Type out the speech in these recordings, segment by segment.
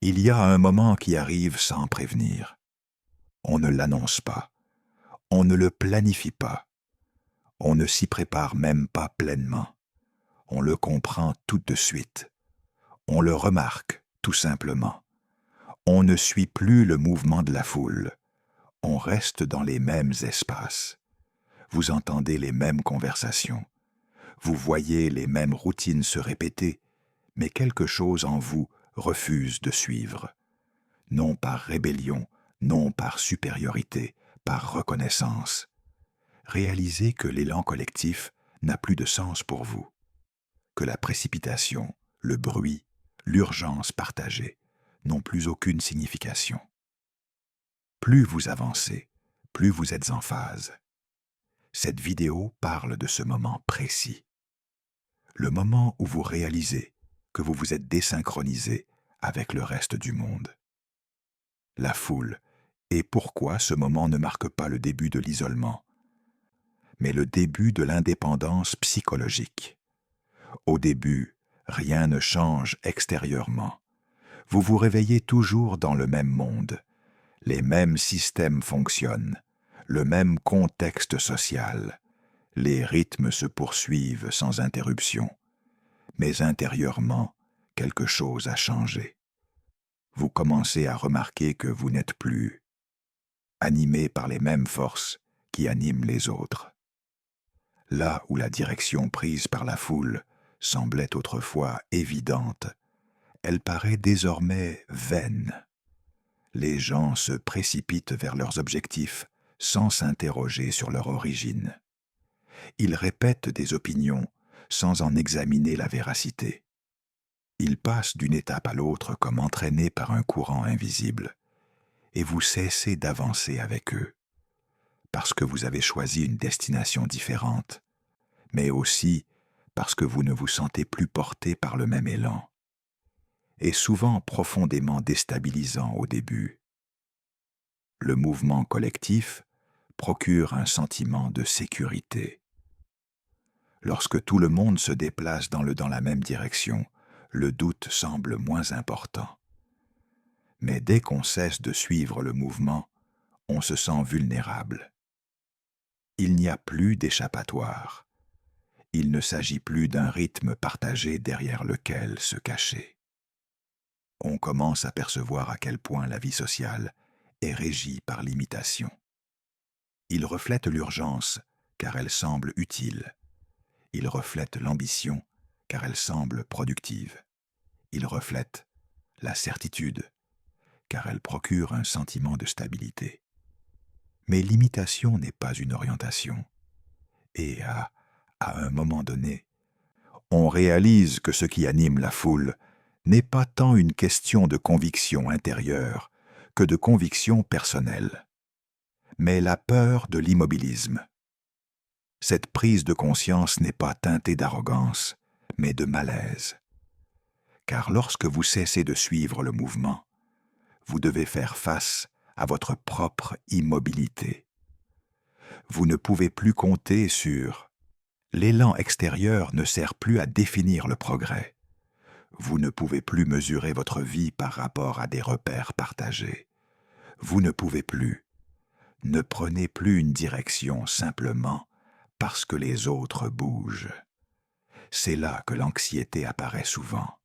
Il y a un moment qui arrive sans prévenir. On ne l'annonce pas, on ne le planifie pas, on ne s'y prépare même pas pleinement. On le comprend tout de suite. On le remarque, tout simplement. On ne suit plus le mouvement de la foule. On reste dans les mêmes espaces. Vous entendez les mêmes conversations. Vous voyez les mêmes routines se répéter, mais quelque chose en vous refuse de suivre. Non par rébellion, non par supériorité, par reconnaissance. Réalisez que l'élan collectif n'a plus de sens pour vous, que la précipitation, le bruit, l'urgence partagée n'ont plus aucune signification. Plus vous avancez, plus vous êtes en phase. Cette vidéo parle de ce moment précis. Le moment où vous réalisez que vous vous êtes désynchronisé avec le reste du monde. La foule, et pourquoi ce moment ne marque pas le début de l'isolement, mais le début de l'indépendance psychologique. Au début, rien ne change extérieurement. Vous vous réveillez toujours dans le même monde. Les mêmes systèmes fonctionnent, le même contexte social. Les rythmes se poursuivent sans interruption. Mais intérieurement, quelque chose a changé. Vous commencez à remarquer que vous n'êtes plus animé par les mêmes forces qui animent les autres. Là où la direction prise par la foule semblait autrefois évidente, elle paraît désormais vaine. Les gens se précipitent vers leurs objectifs sans s'interroger sur leur origine. Ils répètent des opinions sans en examiner la véracité. Ils passent d'une étape à l'autre comme entraînés par un courant invisible, et vous cessez d'avancer avec eux, parce que vous avez choisi une destination différente, mais aussi parce que vous ne vous sentez plus porté par le même élan, et souvent profondément déstabilisant au début. Le mouvement collectif procure un sentiment de sécurité. Lorsque tout le monde se déplace dans la même direction, le doute semble moins important. Mais dès qu'on cesse de suivre le mouvement, on se sent vulnérable. Il n'y a plus d'échappatoire. Il ne s'agit plus d'un rythme partagé derrière lequel se cacher. On commence à percevoir à quel point la vie sociale est régie par l'imitation. Il reflète l'urgence, car elle semble utile. Il reflète l'ambition, car elle semble productive. Il reflète la certitude, car elle procure un sentiment de stabilité. Mais l'imitation n'est pas une orientation. Et à un moment donné, on réalise que ce qui anime la foule n'est pas tant une question de conviction intérieure que de conviction personnelle, mais la peur de l'immobilisme. Cette prise de conscience n'est pas teintée d'arrogance, mais de malaise. Car lorsque vous cessez de suivre le mouvement, vous devez faire face à votre propre immobilité. Vous ne pouvez plus compter sur l'élan extérieur ne sert plus à définir le progrès. Vous ne pouvez plus mesurer votre vie par rapport à des repères partagés. Vous ne pouvez plus. Ne prenez plus une direction simplement parce que les autres bougent. C'est là que l'anxiété apparaît souvent.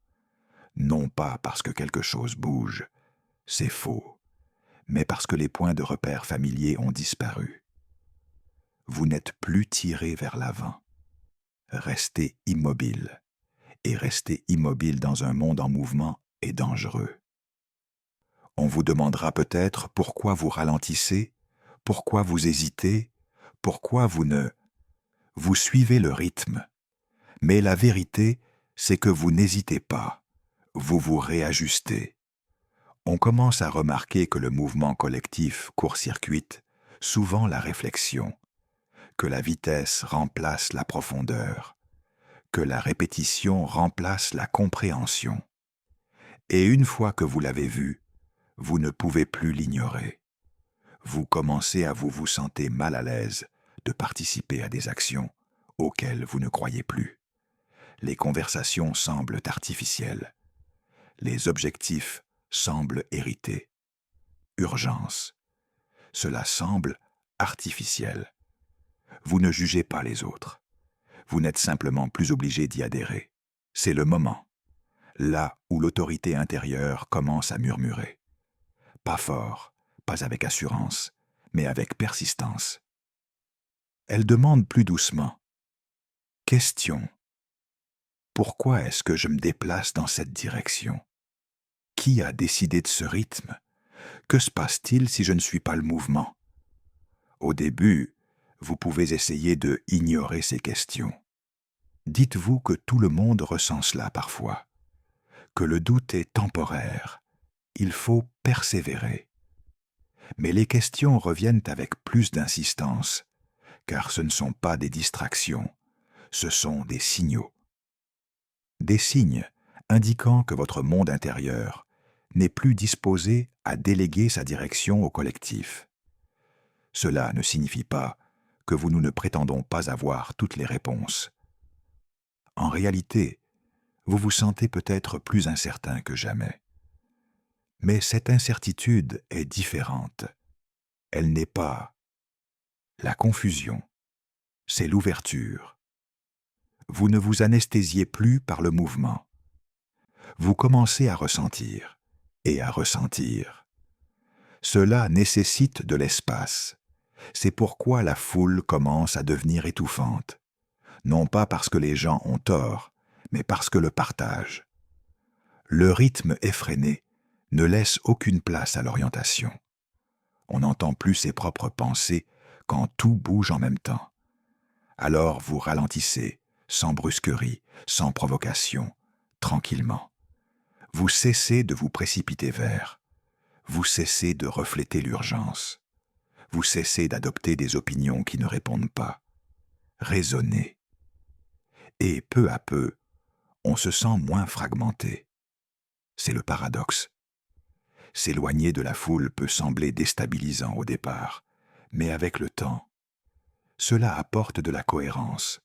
Non pas parce que quelque chose bouge, c'est faux, mais parce que les points de repère familiers ont disparu. Vous n'êtes plus tiré vers l'avant. Restez immobile. Et rester immobile dans un monde en mouvement est dangereux. On vous demandera peut-être pourquoi vous ralentissez, pourquoi vous hésitez, pourquoi vous suivez le rythme. Mais la vérité, c'est que vous n'hésitez pas, vous vous réajustez. On commence à remarquer que le mouvement collectif court-circuite souvent la réflexion, que la vitesse remplace la profondeur, que la répétition remplace la compréhension. Et une fois que vous l'avez vu, vous ne pouvez plus l'ignorer. Vous commencez à vous sentir mal à l'aise de participer à des actions auxquelles vous ne croyez plus. Les conversations semblent artificielles. Les objectifs semble hérité. Urgence. Cela semble artificiel. Vous ne jugez pas les autres. Vous n'êtes simplement plus obligé d'y adhérer. C'est le moment, là où l'autorité intérieure commence à murmurer. Pas fort, pas avec assurance, mais avec persistance. Elle demande plus doucement. Question. Pourquoi est-ce que je me déplace dans cette direction? Qui a décidé de ce rythme? Que se passe-t-il si je ne suis pas le mouvement? Au début, vous pouvez essayer de ignorer ces questions. Dites-vous que tout le monde ressent cela parfois, que le doute est temporaire. Il faut persévérer. Mais les questions reviennent avec plus d'insistance, car ce ne sont pas des distractions, ce sont des signaux. Des signes indiquant que votre monde intérieur n'est plus disposé à déléguer sa direction au collectif. Cela ne signifie pas que nous ne prétendons pas avoir toutes les réponses. En réalité, vous vous sentez peut-être plus incertain que jamais. Mais cette incertitude est différente. Elle n'est pas la confusion, c'est l'ouverture. Vous ne vous anesthésiez plus par le mouvement. Vous commencez à ressentir et à ressentir. Cela nécessite de l'espace. C'est pourquoi la foule commence à devenir étouffante. Non pas parce que les gens ont tort, mais parce que le partage. Le rythme effréné ne laisse aucune place à l'orientation. On n'entend plus ses propres pensées quand tout bouge en même temps. Alors vous ralentissez, sans brusquerie, sans provocation, tranquillement. Vous cessez de vous précipiter vers. Vous cessez de refléter l'urgence. Vous cessez d'adopter des opinions qui ne répondent pas. Raisonnez. Et peu à peu, on se sent moins fragmenté. C'est le paradoxe. S'éloigner de la foule peut sembler déstabilisant au départ, mais avec le temps, cela apporte de la cohérence.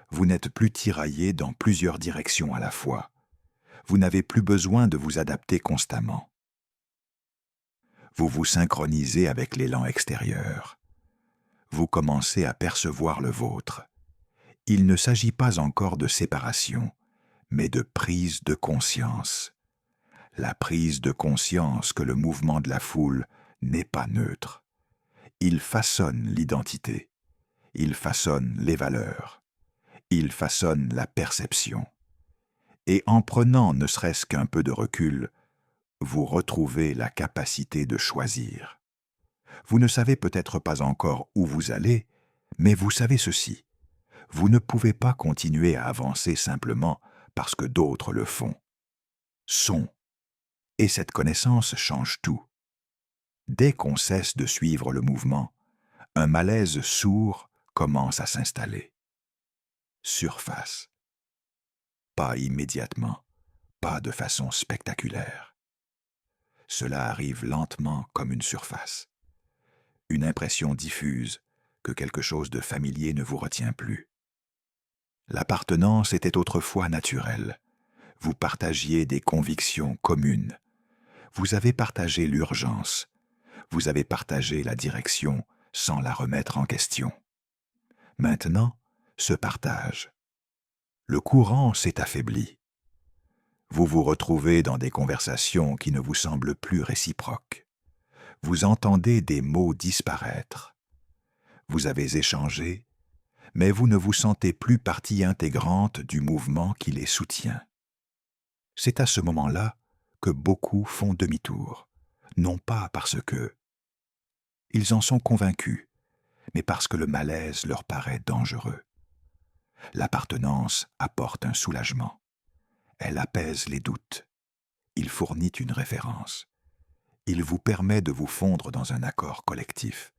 Vous n'êtes plus tiraillé dans plusieurs directions à la fois. Vous n'avez plus besoin de vous adapter constamment. Vous vous synchronisez avec l'élan extérieur. Vous commencez à percevoir le vôtre. Il ne s'agit pas encore de séparation, mais de prise de conscience. La prise de conscience que le mouvement de la foule n'est pas neutre. Il façonne l'identité. Il façonne les valeurs. Il façonne la perception. Et en prenant ne serait-ce qu'un peu de recul, vous retrouvez la capacité de choisir. Vous ne savez peut-être pas encore où vous allez, mais vous savez ceci. Vous ne pouvez pas continuer à avancer simplement parce que d'autres le font. Sont. Et cette connaissance change tout. Dès qu'on cesse de suivre le mouvement, un malaise sourd commence à s'installer. Surface. Pas immédiatement, pas de façon spectaculaire. Cela arrive lentement comme une surface. Une impression diffuse que quelque chose de familier ne vous retient plus. L'appartenance était autrefois naturelle. Vous partagiez des convictions communes. Vous avez partagé l'urgence. Vous avez partagé la direction sans la remettre en question. Maintenant, ce partage. Le courant s'est affaibli. Vous vous retrouvez dans des conversations qui ne vous semblent plus réciproques. Vous entendez des mots disparaître. Vous avez échangé, mais vous ne vous sentez plus partie intégrante du mouvement qui les soutient. C'est à ce moment-là que beaucoup font demi-tour, non pas parce que ils en sont convaincus, mais parce que le malaise leur paraît dangereux. L'appartenance apporte un soulagement. Elle apaise les doutes. Il fournit une référence. Il vous permet de vous fondre dans un accord collectif.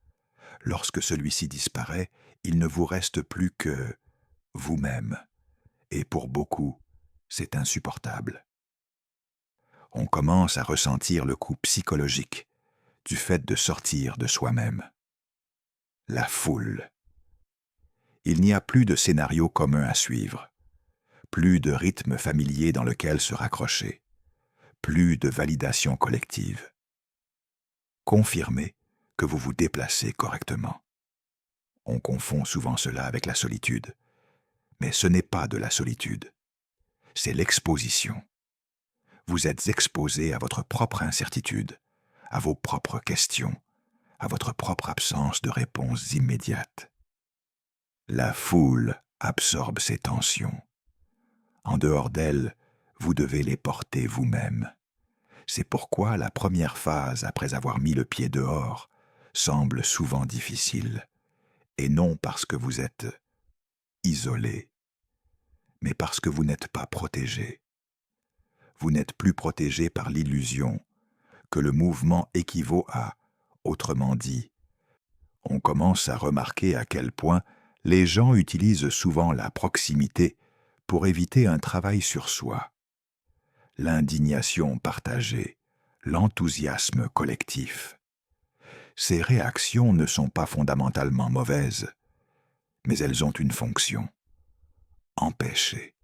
Lorsque celui-ci disparaît, il ne vous reste plus que vous-même. Et pour beaucoup, c'est insupportable. On commence à ressentir le coup psychologique du fait de sortir de soi-même. La foule. Il n'y a plus de scénario commun à suivre, plus de rythme familier dans lequel se raccrocher, plus de validation collective. Confirmez que vous vous déplacez correctement. On confond souvent cela avec la solitude, mais ce n'est pas de la solitude, c'est l'exposition. Vous êtes exposé à votre propre incertitude, à vos propres questions, à votre propre absence de réponse immédiate. La foule absorbe ces tensions. En dehors d'elle, vous devez les porter vous-même. C'est pourquoi la première phase après avoir mis le pied dehors semble souvent difficile, et non parce que vous êtes isolé, mais parce que vous n'êtes pas protégé. Vous n'êtes plus protégé par l'illusion que le mouvement équivaut à, autrement dit, on commence à remarquer à quel point les gens utilisent souvent la proximité pour éviter un travail sur soi. L'indignation partagée, l'enthousiasme collectif. Ces réactions ne sont pas fondamentalement mauvaises, mais elles ont une fonction. Empêcher.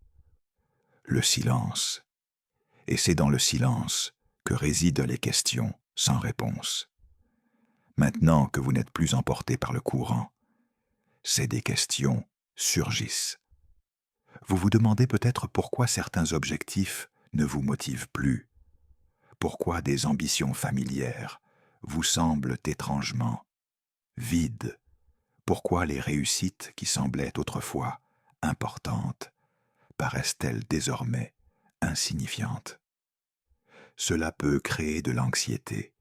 Le silence. Et c'est dans le silence que résident les questions sans réponse. Maintenant que vous n'êtes plus emporté par le courant, ces des questions surgissent. Vous vous demandez peut-être pourquoi certains objectifs ne vous motivent plus, pourquoi des ambitions familières vous semblent étrangement vides, pourquoi les réussites qui semblaient autrefois importantes paraissent-elles désormais insignifiantes. Cela peut créer de l'anxiété,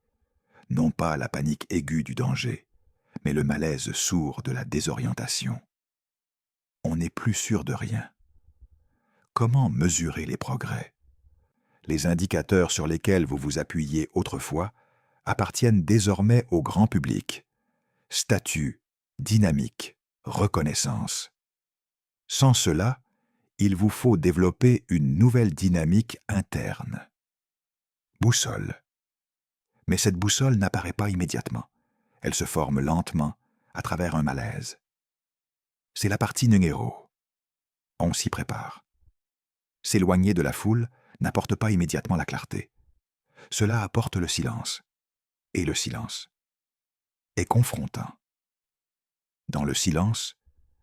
non pas la panique aiguë du danger, mais le malaise sourd de la désorientation. On n'est plus sûr de rien. Comment mesurer les progrès? Les indicateurs sur lesquels vous vous appuyiez autrefois appartiennent désormais au grand public. Statut, dynamique, reconnaissance. Sans cela, il vous faut développer une nouvelle dynamique interne. Boussole. Mais cette boussole n'apparaît pas immédiatement. Elle se forme lentement, à travers un malaise. C'est la partie numéro. On s'y prépare. S'éloigner de la foule n'apporte pas immédiatement la clarté. Cela apporte le silence. Et le silence est confrontant. Dans le silence,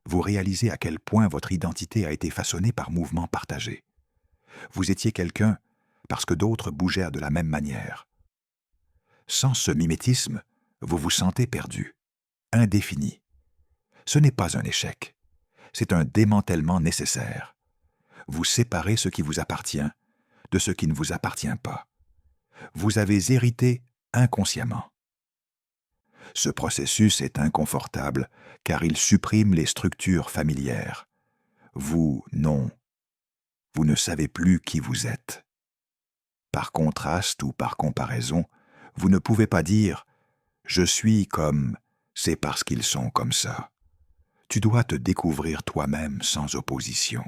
vous réalisez à quel point votre identité a été façonnée par mouvements partagés. Vous étiez quelqu'un parce que d'autres bougèrent de la même manière. Sans ce mimétisme, vous vous sentez perdu, indéfini. Ce n'est pas un échec, c'est un démantèlement nécessaire. Vous séparez ce qui vous appartient de ce qui ne vous appartient pas. Vous avez hérité inconsciemment. Ce processus est inconfortable car il supprime les structures familières. Vous, non. Vous ne savez plus qui vous êtes. Par contraste ou par comparaison, vous ne pouvez pas dire « je suis comme, c'est parce qu'ils sont comme ça ». Tu dois te découvrir toi-même sans opposition.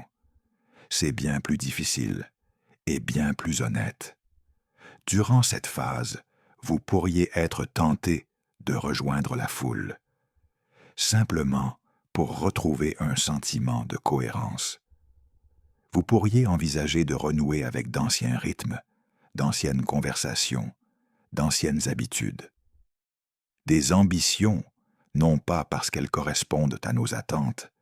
C'est bien plus difficile et bien plus honnête. Durant cette phase, vous pourriez être tenté de rejoindre la foule, simplement pour retrouver un sentiment de cohérence. Vous pourriez envisager de renouer avec d'anciens rythmes, d'anciennes conversations, d'anciennes habitudes. Des ambitions, non pas parce qu'elles correspondent à nos attentes,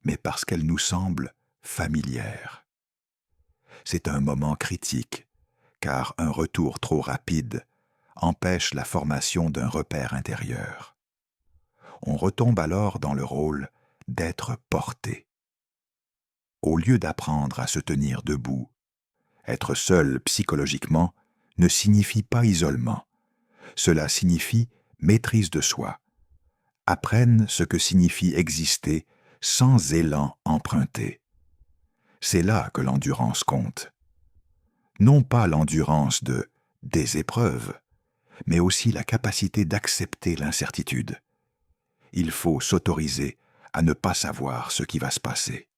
mais parce qu'elles nous semblent familières. C'est un moment critique, car un retour trop rapide empêche la formation d'un repère intérieur. On retombe alors dans le rôle d'être porté. Au lieu d'apprendre à se tenir debout, être seul psychologiquement ne signifie pas isolement. Cela signifie maîtrise de soi. Apprennent ce que signifie exister sans élan emprunté. C'est là que l'endurance compte. Non pas l'endurance des épreuves, mais aussi la capacité d'accepter l'incertitude. Il faut s'autoriser à ne pas savoir ce qui va se passer.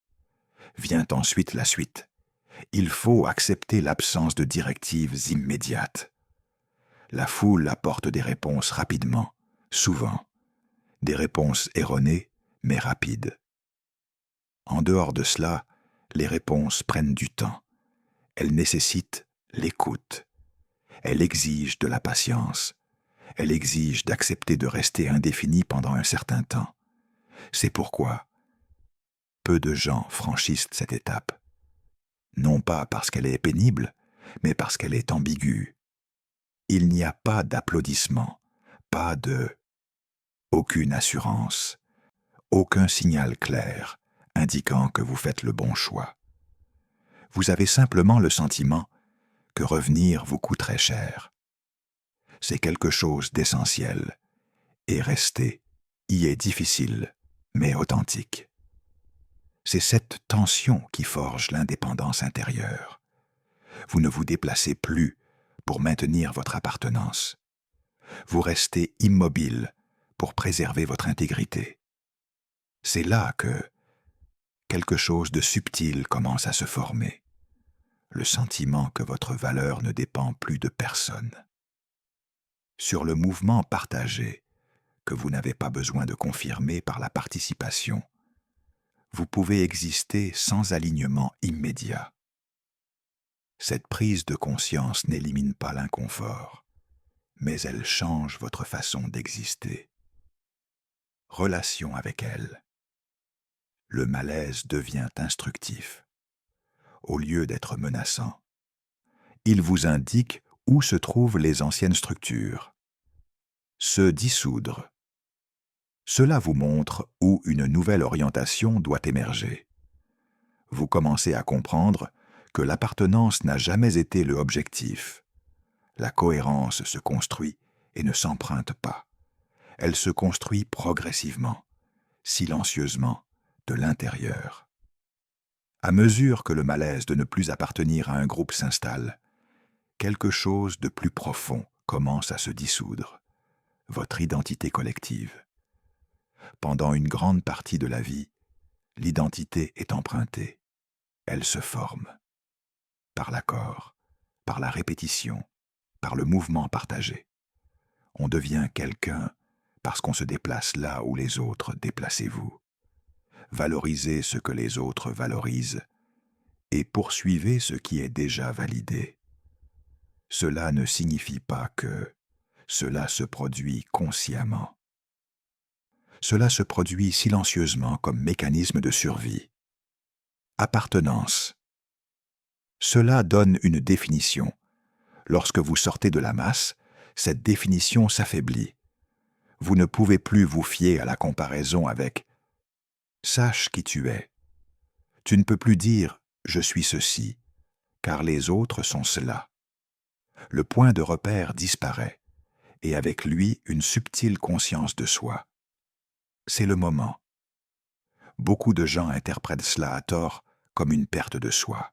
Vient ensuite la suite. Il faut accepter l'absence de directives immédiates. La foule apporte des réponses rapidement, souvent. Des réponses erronées, mais rapides. En dehors de cela, les réponses prennent du temps. Elles nécessitent l'écoute, Elle exige de la patience. Elle exige d'accepter de rester indéfini pendant un certain temps. C'est pourquoi peu de gens franchissent cette étape. Non pas parce qu'elle est pénible, mais parce qu'elle est ambiguë. Il n'y a pas d'applaudissement, pas de aucune assurance, aucun signal clair indiquant que vous faites le bon choix. Vous avez simplement le sentiment que revenir vous coûterait cher. C'est quelque chose d'essentiel, et rester y est difficile, mais authentique. C'est cette tension qui forge l'indépendance intérieure. Vous ne vous déplacez plus pour maintenir votre appartenance. Vous restez immobile pour préserver votre intégrité. C'est là que quelque chose de subtil commence à se former. Le sentiment que votre valeur ne dépend plus de personne. Sur le mouvement partagé, que vous n'avez pas besoin de confirmer par la participation, vous pouvez exister sans alignement immédiat. Cette prise de conscience n'élimine pas l'inconfort, mais elle change votre façon d'exister. Relation avec elle. Le malaise devient instructif. Au lieu d'être menaçant, il vous indique où se trouvent les anciennes structures. Se dissoudre. Cela vous montre où une nouvelle orientation doit émerger. Vous commencez à comprendre que l'appartenance n'a jamais été le objectif. La cohérence se construit et ne s'emprunte pas. Elle se construit progressivement, silencieusement, de l'intérieur. À mesure que le malaise de ne plus appartenir à un groupe s'installe, quelque chose de plus profond commence à se dissoudre, votre identité collective. Pendant une grande partie de la vie, l'identité est empruntée. Elle se forme. Par l'accord, par la répétition, par le mouvement partagé. On devient quelqu'un parce qu'on se déplace là où les autres déplacez-vous. Valorisez ce que les autres valorisent et poursuivez ce qui est déjà validé. Cela ne signifie pas que cela se produit consciemment. Cela se produit silencieusement comme mécanisme de survie. Appartenance. Cela donne une définition. Lorsque vous sortez de la masse, cette définition s'affaiblit. Vous ne pouvez plus vous fier à la comparaison avec « sache qui tu es ». Tu ne peux plus dire « je suis ceci », car les autres sont cela. Le point de repère disparaît, et avec lui une subtile conscience de soi. C'est le moment. Beaucoup de gens interprètent cela à tort comme une perte de soi.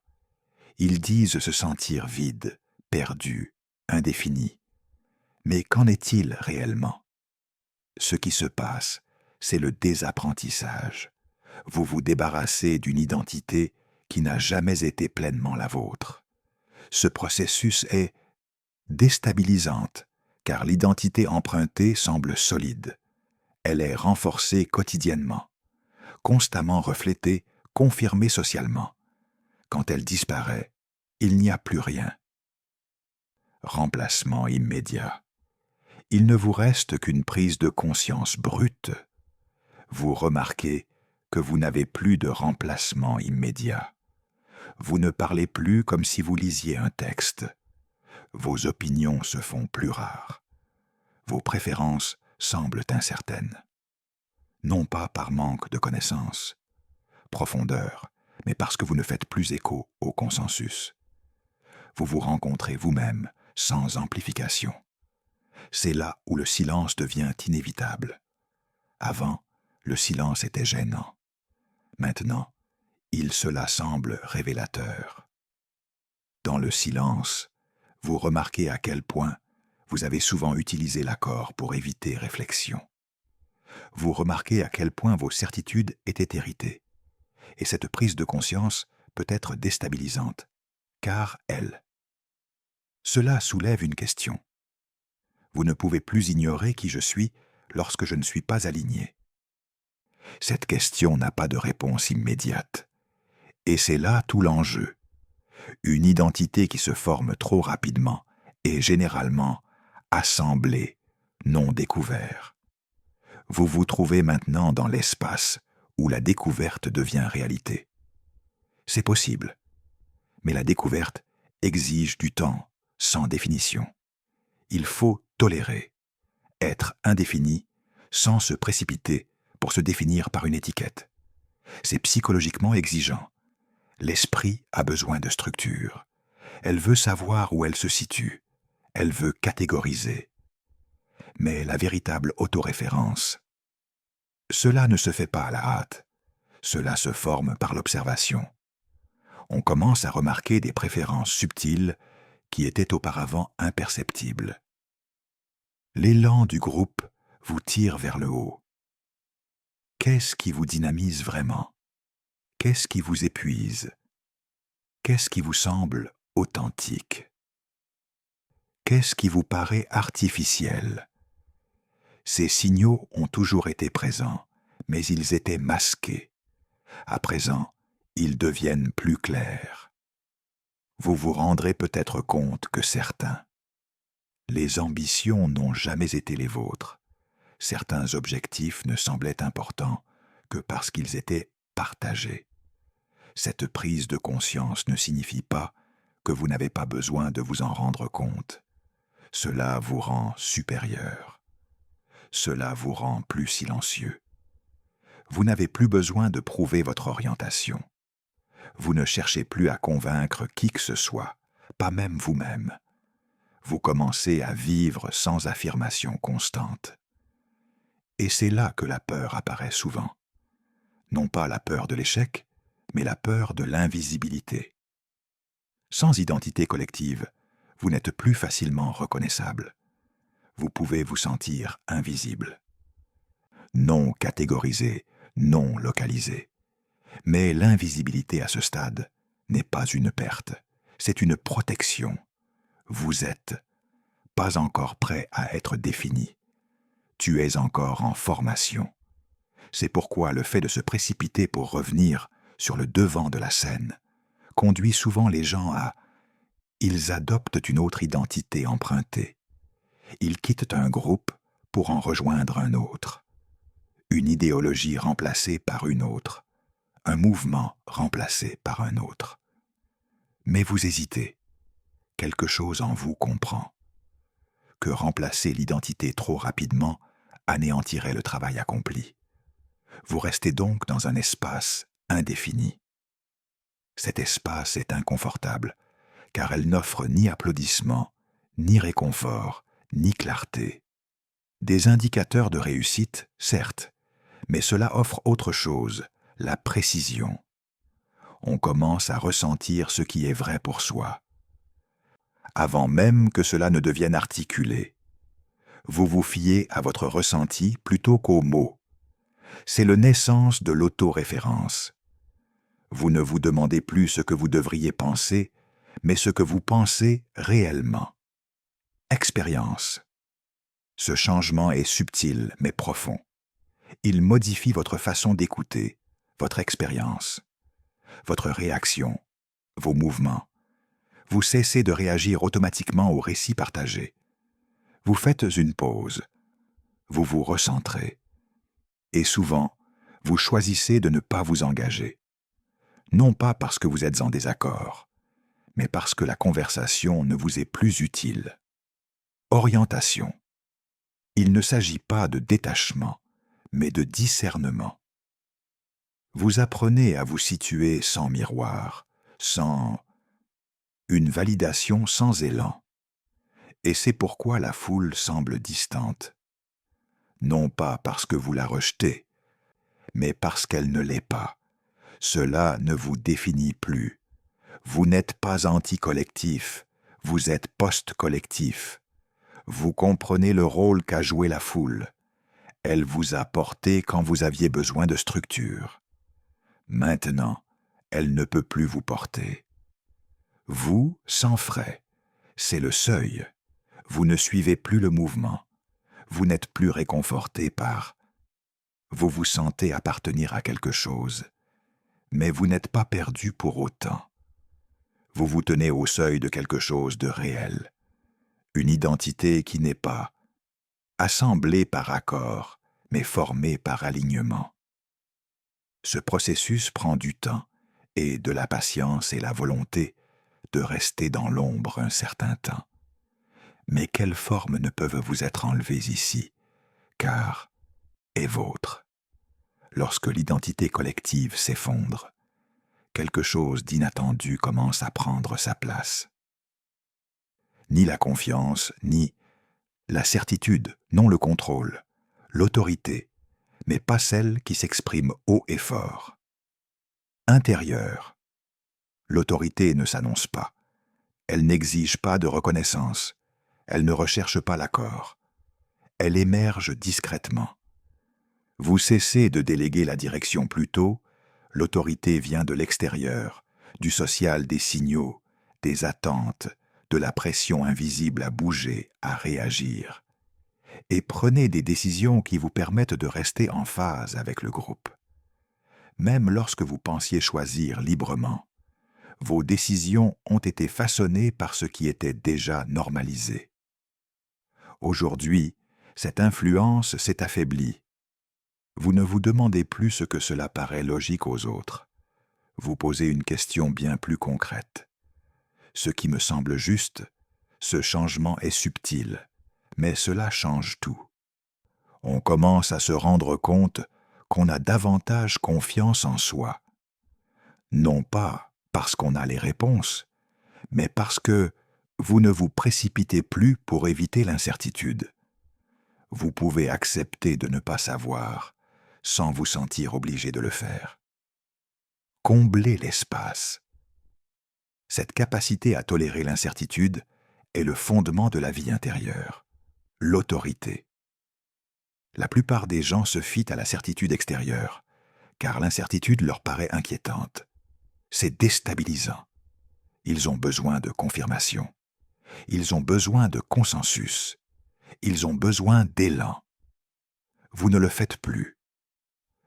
Ils disent se sentir vides, perdus, indéfinis. Mais qu'en est-il réellement? Ce qui se passe, c'est le désapprentissage. Vous vous débarrassez d'une identité qui n'a jamais été pleinement la vôtre. Ce processus est déstabilisante, car l'identité empruntée semble solide. Elle est renforcée quotidiennement, constamment reflétée, confirmée socialement. Quand elle disparaît, il n'y a plus rien. Remplacement immédiat. Il ne vous reste qu'une prise de conscience brute. Vous remarquez que vous n'avez plus de remplacement immédiat. Vous ne parlez plus comme si vous lisiez un texte. Vos opinions se font plus rares. Vos préférences semblent incertaines. Non pas par manque de connaissances, profondeur, mais parce que vous ne faites plus écho au consensus. Vous vous rencontrez vous-même sans amplification. C'est là où le silence devient inévitable. Avant, le silence était gênant. Maintenant, cela semble révélateur. Dans le silence, vous remarquez à quel point vous avez souvent utilisé l'accord pour éviter réflexion. Vous remarquez à quel point vos certitudes étaient héritées. Et cette prise de conscience peut être déstabilisante, car cela soulève une question. Vous ne pouvez plus ignorer qui je suis lorsque je ne suis pas aligné. Cette question n'a pas de réponse immédiate. Et c'est là tout l'enjeu. Une identité qui se forme trop rapidement et généralement assemblé, non découvert. Vous vous trouvez maintenant dans l'espace où la découverte devient réalité. C'est possible, mais la découverte exige du temps, sans définition. Il faut tolérer, être indéfini, sans se précipiter pour se définir par une étiquette. C'est psychologiquement exigeant. L'esprit a besoin de structure. Elle veut savoir où elle se situe. Elle veut catégoriser. Mais la véritable autoréférence, cela ne se fait pas à la hâte. Cela se forme par l'observation. On commence à remarquer des préférences subtiles qui étaient auparavant imperceptibles. L'élan du groupe vous tire vers le haut. Qu'est-ce qui vous dynamise vraiment? Qu'est-ce qui vous épuise? Qu'est-ce qui vous semble authentique? Qu'est-ce qui vous paraît artificiel? Ces signaux ont toujours été présents, mais ils étaient masqués. À présent, ils deviennent plus clairs. Vous vous rendrez peut-être compte que certains, les ambitions n'ont jamais été les vôtres. Certains objectifs ne semblaient importants que parce qu'ils étaient partagés. Cette prise de conscience ne signifie pas que vous n'avez pas besoin de vous en rendre compte. Cela vous rend supérieur. Cela vous rend plus silencieux. Vous n'avez plus besoin de prouver votre orientation. Vous ne cherchez plus à convaincre qui que ce soit, pas même vous-même. Vous commencez à vivre sans affirmation constante. Et c'est là que la peur apparaît souvent. Non pas la peur de l'échec, mais la peur de l'invisibilité. Sans identité collective, vous n'êtes plus facilement reconnaissable. Vous pouvez vous sentir invisible. Non catégorisé, non localisé. Mais l'invisibilité à ce stade n'est pas une perte, c'est une protection. Vous êtes pas encore prêt à être défini. Tu es encore en formation. C'est pourquoi le fait de se précipiter pour revenir sur le devant de la scène conduit souvent les gens à... Ils adoptent une autre identité empruntée. Ils quittent un groupe pour en rejoindre un autre. Une idéologie remplacée par une autre. Un mouvement remplacé par un autre. Mais vous hésitez. Quelque chose en vous comprend. Que remplacer l'identité trop rapidement anéantirait le travail accompli. Vous restez donc dans un espace indéfini. Cet espace est inconfortable, car elle n'offre ni applaudissement, ni réconfort, ni clarté. Des indicateurs de réussite, certes, mais cela offre autre chose, la précision. On commence à ressentir ce qui est vrai pour soi. Avant même que cela ne devienne articulé, vous vous fiez à votre ressenti plutôt qu'aux mots. C'est la naissance de l'autoréférence. Vous ne vous demandez plus ce que vous devriez penser, mais ce que vous pensez réellement. Expérience. Ce changement est subtil mais profond. Il modifie votre façon d'écouter, votre expérience, votre réaction, vos mouvements. Vous cessez de réagir automatiquement au récit partagé. Vous faites une pause. Vous vous recentrez. Et souvent, vous choisissez de ne pas vous engager. Non pas parce que vous êtes en désaccord, mais parce que la conversation ne vous est plus utile. Orientation. Il ne s'agit pas de détachement, mais de discernement. Vous apprenez à vous situer sans miroir, sans une validation sans élan. Et c'est pourquoi la foule semble distante. Non pas parce que vous la rejetez, mais parce qu'elle ne l'est pas. Cela ne vous définit plus. Vous n'êtes pas anti-collectif, vous êtes post-collectif. Vous comprenez le rôle qu'a joué la foule. Elle vous a porté quand vous aviez besoin de structure. Maintenant, elle ne peut plus vous porter. Vous, sans frais, c'est le seuil. Vous ne suivez plus le mouvement. Vous n'êtes plus réconforté par... Vous vous sentez appartenir à quelque chose, mais vous n'êtes pas perdu pour autant. Vous vous tenez au seuil de quelque chose de réel. une identité qui n'est pas assemblée par accord, mais formée par alignement. Ce processus prend du temps et de la patience et la volonté de rester dans l'ombre un certain temps. Mais quelles formes ne peuvent vous être enlevées ici, car est vôtre. Lorsque l'identité collective s'effondre, quelque chose d'inattendu commence à prendre sa place. Ni la confiance, ni la certitude, non le contrôle, l'autorité, mais pas celle qui s'exprime haut et fort. Intérieure. L'autorité ne s'annonce pas. Elle n'exige pas de reconnaissance. Elle ne recherche pas l'accord. Elle émerge discrètement. Vous cessez de déléguer la direction plus tôt, l'autorité vient de l'extérieur, du social des signaux, des attentes, de la pression invisible à bouger, à réagir. Et prenez des décisions qui vous permettent de rester en phase avec le groupe. Même lorsque vous pensiez choisir librement, vos décisions ont été façonnées par ce qui était déjà normalisé. Aujourd'hui, cette influence s'est affaiblie. Vous ne vous demandez plus ce que cela paraît logique aux autres. Vous posez une question bien plus concrète. Ce qui me semble juste, ce changement est subtil, mais cela change tout. On commence à se rendre compte qu'on a davantage confiance en soi. Non pas parce qu'on a les réponses, mais parce que vous ne vous précipitez plus pour éviter l'incertitude. Vous pouvez accepter de ne pas savoir, sans vous sentir obligé de le faire. Comblez l'espace. Cette capacité à tolérer l'incertitude est le fondement de la vie intérieure, l'autorité. La plupart des gens se fient à la certitude extérieure, car l'incertitude leur paraît inquiétante. C'est déstabilisant. Ils ont besoin de confirmation. Ils ont besoin de consensus. Ils ont besoin d'élan. Vous ne le faites plus.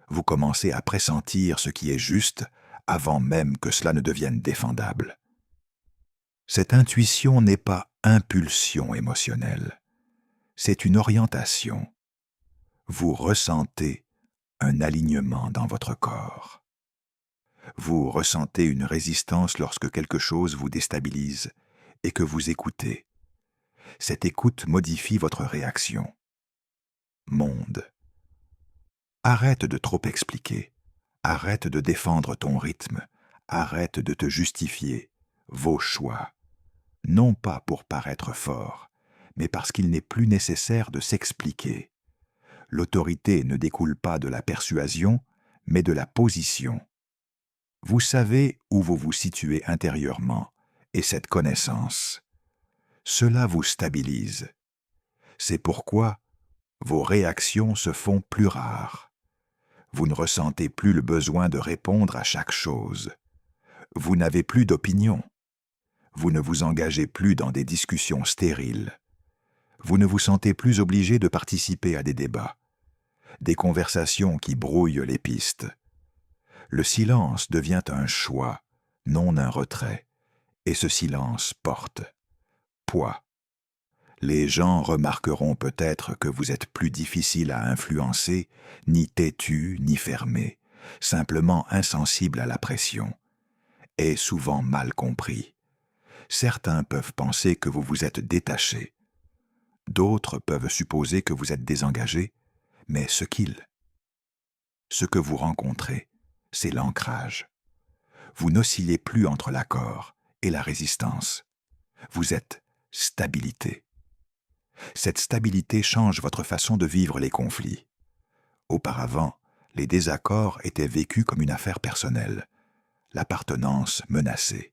Vous commencez à pressentir ce qui est juste avant même que cela ne devienne défendable. Cette intuition n'est pas impulsion émotionnelle, c'est une orientation. Vous ressentez un alignement dans votre corps. Vous ressentez une résistance lorsque quelque chose vous déstabilise et que vous écoutez. Cette écoute modifie votre réaction. Monde. Arrête de trop expliquer. Arrête de défendre ton rythme. Arrête de te justifier. Vos choix. Non pas pour paraître fort, mais parce qu'il n'est plus nécessaire de s'expliquer. L'autorité ne découle pas de la persuasion, mais de la position. Vous savez où vous vous situez intérieurement, et cette connaissance, cela vous stabilise. C'est pourquoi vos réactions se font plus rares. Vous ne ressentez plus le besoin de répondre à chaque chose. Vous n'avez plus d'opinion. Vous ne vous engagez plus dans des discussions stériles. Vous ne vous sentez plus obligé de participer à des débats, des conversations qui brouillent les pistes. Le silence devient un choix, non un retrait, et ce silence porte poids. Les gens remarqueront peut-être que vous êtes plus difficile à influencer, ni têtu, ni fermé, simplement insensible à la pression, et souvent mal compris. Certains peuvent penser que vous vous êtes détaché. D'autres peuvent supposer que vous êtes désengagé, mais ce que vous rencontrez, c'est l'ancrage. Vous n'oscillez plus entre l'accord et la résistance. Vous êtes stabilité. Cette stabilité change votre façon de vivre les conflits. Auparavant, les désaccords étaient vécus comme une affaire personnelle, l'appartenance menacée.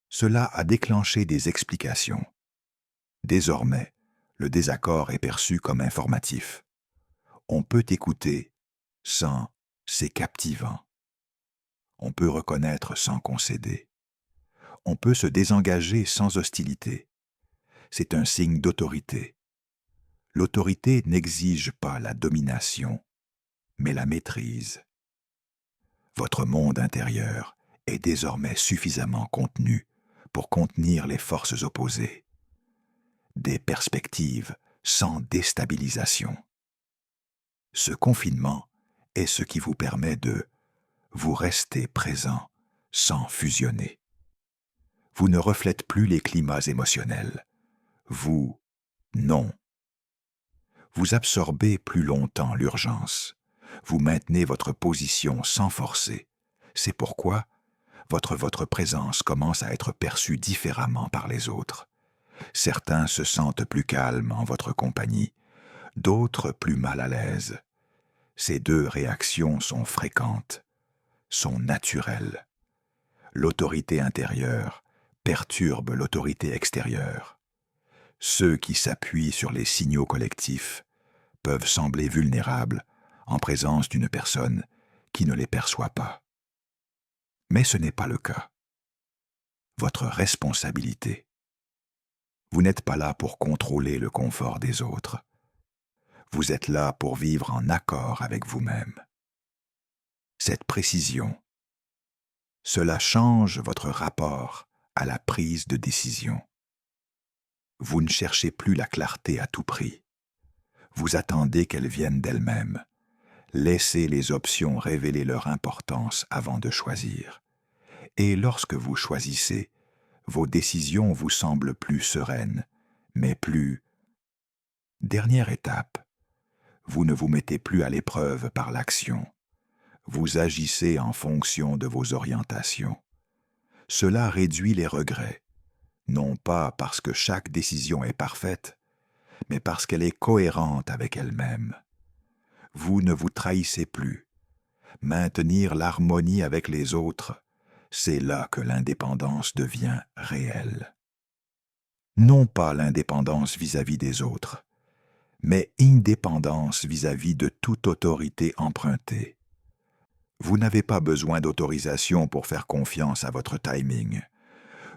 Cela a déclenché des explications. Désormais, le désaccord est perçu comme informatif. On peut écouter sans « c'est captivant ». On peut reconnaître sans concéder. On peut se désengager sans hostilité. C'est un signe d'autorité. L'autorité n'exige pas la domination, mais la maîtrise. Votre monde intérieur est désormais suffisamment contenu pour contenir les forces opposées. des perspectives sans déstabilisation. Ce confinement est ce qui vous permet de vous rester présent sans fusionner. Vous ne reflètes plus les climats émotionnels. Vous, non. Vous absorbez plus longtemps l'urgence. Vous maintenez votre position sans forcer. C'est pourquoi votre présence commence à être perçue différemment par les autres. Certains se sentent plus calmes en votre compagnie, d'autres plus mal à l'aise. Ces deux réactions sont fréquentes, sont naturelles. L'autorité intérieure perturbe l'autorité extérieure. Ceux qui s'appuient sur les signaux collectifs peuvent sembler vulnérables en présence d'une personne qui ne les perçoit pas. Mais ce n'est pas le cas. Votre responsabilité. Vous n'êtes pas là pour contrôler le confort des autres. Vous êtes là pour vivre en accord avec vous-même. Cette précision, cela change votre rapport à la prise de décision. Vous ne cherchez plus la clarté à tout prix. Vous attendez qu'elle vienne d'elle-même. Laissez les options révéler leur importance avant de choisir. Et lorsque vous choisissez, vos décisions vous semblent plus sereines, mais plus... Dernière étape, vous ne vous mettez plus à l'épreuve par l'action. Vous agissez en fonction de vos orientations. Cela réduit les regrets, non pas parce que chaque décision est parfaite, mais parce qu'elle est cohérente avec elle-même. Vous ne vous trahissez plus. Maintenir l'harmonie avec les autres, c'est là que l'indépendance devient réelle. Non pas l'indépendance vis-à-vis des autres, mais indépendance vis-à-vis de toute autorité empruntée. Vous n'avez pas besoin d'autorisation pour faire confiance à votre timing.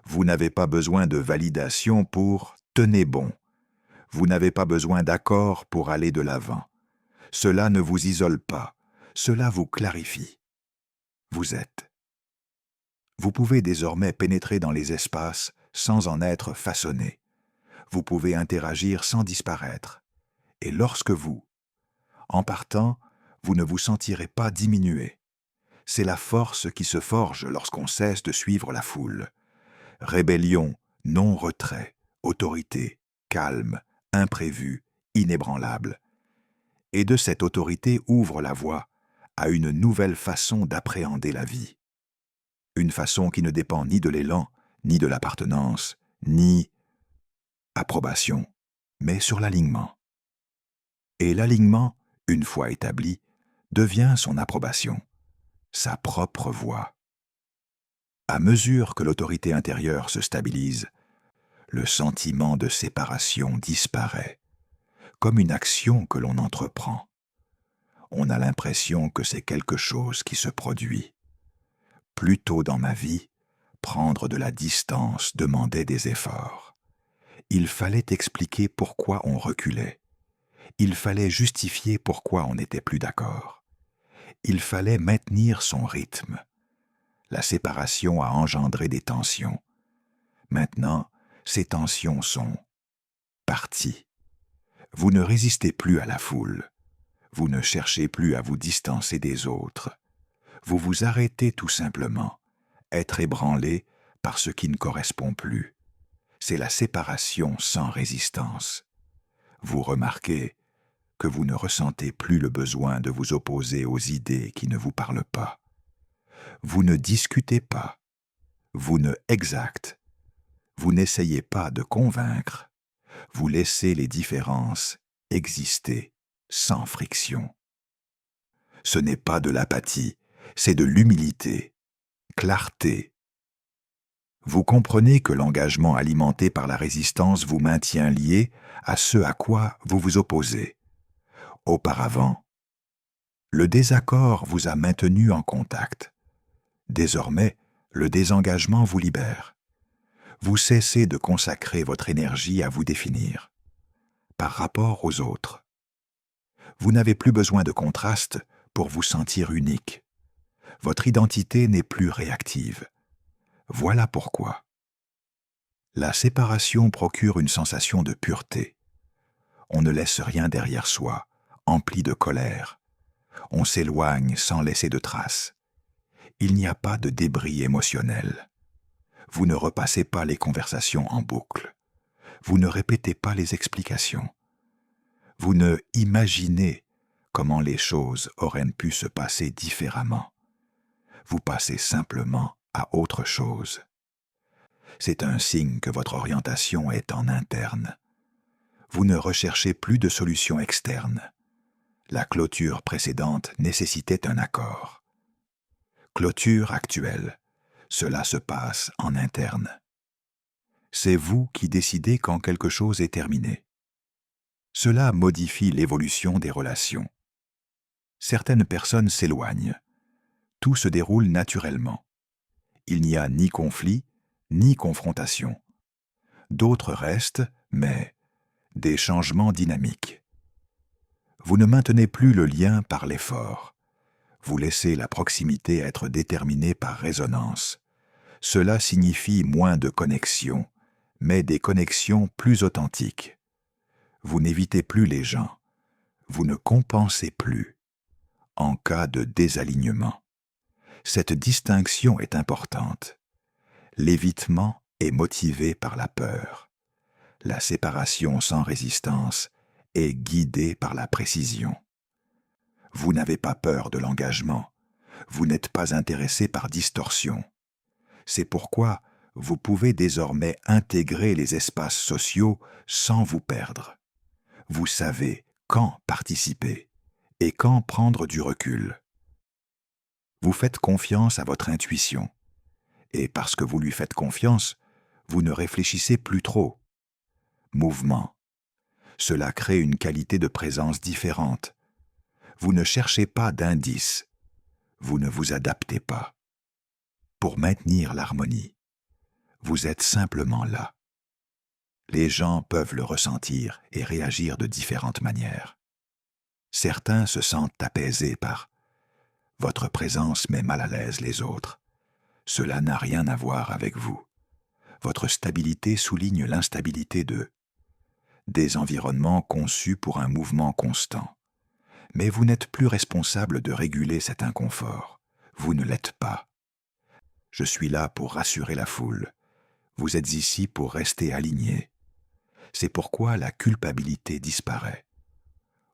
Vous n'avez pas besoin de validation pour « tenez bon ». Vous n'avez pas besoin d'accord pour aller de l'avant. Cela ne vous isole pas, cela vous clarifie. Vous êtes. Vous pouvez désormais pénétrer dans les espaces sans en être façonné. Vous pouvez interagir sans disparaître. Et lorsque vous, en partant, vous ne vous sentirez pas diminué. C'est la force qui se forge lorsqu'on cesse de suivre la foule. Rébellion, non-retrait, autorité, calme, imprévu, inébranlable. Et de cette autorité ouvre la voie à une nouvelle façon d'appréhender la vie. Une façon qui ne dépend ni de l'élan, ni de l'appartenance, ni approbation, mais sur l'alignement. Et l'alignement, une fois établi, devient son approbation, sa propre voie. À mesure que l'autorité intérieure se stabilise, le sentiment de séparation disparaît, comme une action que l'on entreprend. On a l'impression que c'est quelque chose qui se produit. Plus tôt dans ma vie, prendre de la distance demandait des efforts. Il fallait expliquer pourquoi on reculait. Il fallait justifier pourquoi on n'était plus d'accord. Il fallait maintenir son rythme. La séparation a engendré des tensions. Maintenant, ces tensions sont parties. Vous ne résistez plus à la foule. Vous ne cherchez plus à vous distancer des autres. Vous vous arrêtez tout simplement, être ébranlé par ce qui ne correspond plus. C'est la séparation sans résistance. Vous remarquez que vous ne ressentez plus le besoin de vous opposer aux idées qui ne vous parlent pas. Vous ne discutez pas. Vous ne exactez. Vous n'essayez pas de convaincre. Vous laissez les différences exister sans friction. Ce n'est pas de l'apathie, c'est de l'humilité, clarté. Vous comprenez que l'engagement alimenté par la résistance vous maintient lié à ce à quoi vous vous opposez. Auparavant, le désaccord vous a maintenu en contact. Désormais, le désengagement vous libère. Vous cessez de consacrer votre énergie à vous définir, par rapport aux autres. Vous n'avez plus besoin de contraste pour vous sentir unique. Votre identité n'est plus réactive. Voilà pourquoi. La séparation procure une sensation de pureté. On ne laisse rien derrière soi, empli de colère. On s'éloigne sans laisser de traces. Il n'y a pas de débris émotionnel. Vous ne repassez pas les conversations en boucle. Vous ne répétez pas les explications. Vous ne imaginez comment les choses auraient pu se passer différemment. Vous passez simplement à autre chose. C'est un signe que votre orientation est en interne. Vous ne recherchez plus de solutions externes. La clôture précédente nécessitait un accord. Clôture actuelle, cela se passe en interne. C'est vous qui décidez quand quelque chose est terminé. Cela modifie l'évolution des relations. Certaines personnes s'éloignent. Tout se déroule naturellement. Il n'y a ni conflit, ni confrontation. D'autres restent, mais des changements dynamiques. Vous ne maintenez plus le lien par l'effort. Vous laissez la proximité être déterminée par résonance. Cela signifie moins de connexions, mais des connexions plus authentiques. Vous n'évitez plus les gens. Vous ne compensez plus en cas de désalignement. Cette distinction est importante. L'évitement est motivé par la peur. La séparation sans résistance est guidée par la précision. Vous n'avez pas peur de l'engagement. Vous n'êtes pas intéressé par distorsion. C'est pourquoi vous pouvez désormais intégrer les espaces sociaux sans vous perdre. Vous savez quand participer et quand prendre du recul. Vous faites confiance à votre intuition. Et parce que vous lui faites confiance, vous ne réfléchissez plus trop. Mouvement. Cela crée une qualité de présence différente. Vous ne cherchez pas d'indices. Vous ne vous adaptez pas. Pour maintenir l'harmonie, vous êtes simplement là. Les gens peuvent le ressentir et réagir de différentes manières. Certains se sentent apaisés par « votre présence met mal à l'aise les autres ». Cela n'a rien à voir avec vous. Votre stabilité souligne l'instabilité d'eux. Des environnements conçus pour un mouvement constant. Mais vous n'êtes plus responsable de réguler cet inconfort. Vous ne l'êtes pas. Je suis là pour rassurer la foule. Vous êtes ici pour rester aligné. C'est pourquoi la culpabilité disparaît.